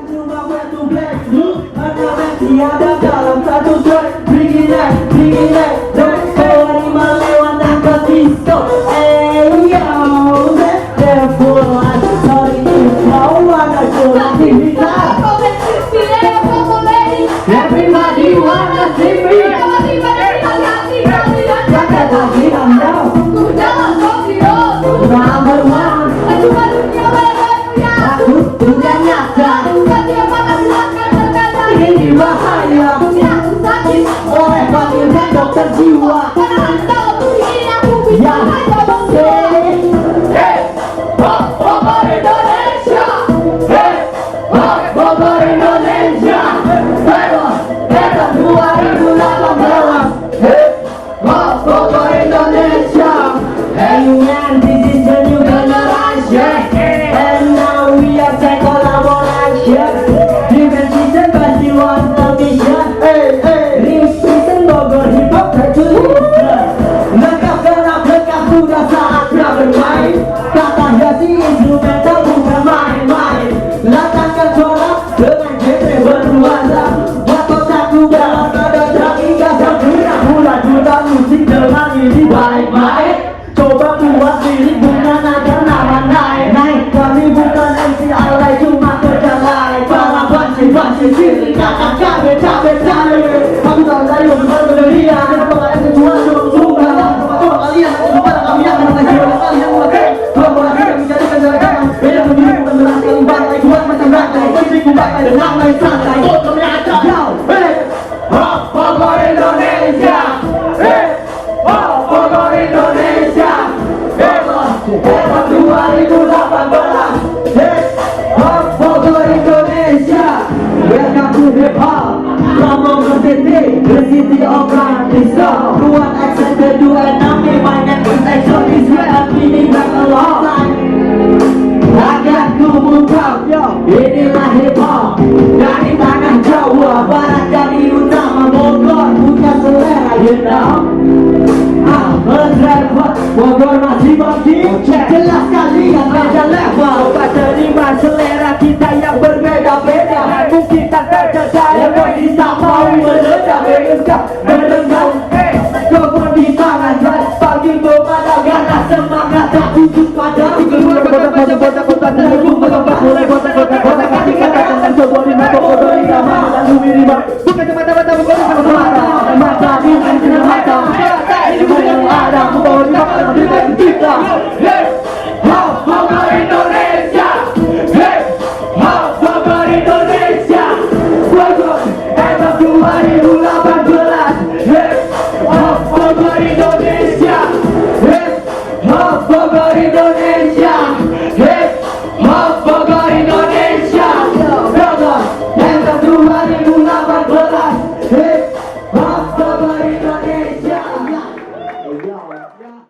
cuma batu blackku karena tiada dalam satu track. Bring it back, don't go anymore lewat tanpa disco. Hey yo, therefore I'm sorry if no one has told me that. Everybody wanna see me. Jangan lagi anda. Number one. Aku sudah nyata. Ini bahaya. Oleh panggilkan dokter jiwa. Ya, hey, Bogor Indonesia. Hey, Bogor Indonesia. Era 2018. Hey, Bogor Indonesia. Hey man, this is the new generation. And now we are take collaboration. Different season, but you want the vision. Hey, represent Bogor hip hop revolution. Lengkap genap, lengkap sudah saatnya bermain. Kata hiasi instrumental bukan main-main. Latangkan suara dengan genre bernuansa. Buat otakku dalam nada drum hingga sampai bulan juta musik dengan ini baik-baik. Coba buat diri bukan agar nama naik. Kami bukan MC alay cuma kerja lain. Para banci sini kakak cabe cari. Aku tahu dari benar-benar dia. Dan pengalih kejuan suruh-suruh. Sama kalian, kepada kami yang menang jiwa kalian mulai. Kolaborasi yang menjadikan rekaman. Beda begini bukan berhasil kali balai. Buat macam rakai, musik kubakai dengan main santai. Kami acak. Hey, Bogor Indonesia. Hey, Bogor Indonesia. Era 2018. Hey, Bogor Indonesia. Welcome to hip hop. From Bogor City, the city of Brandisco. Buat aksen kedua nami banyak exception. Is where I'm feeling back a long time. Akan ku buka, inilah hip hop. Dari tanah Jawa, barat jadi utama. Bogor punya selera, you know. Bogor masih bagi. Jelas kalian beda level. Coba terima selera kita yang berbeda-beda. Mungkin tak terjadi yang bisa mau meledak.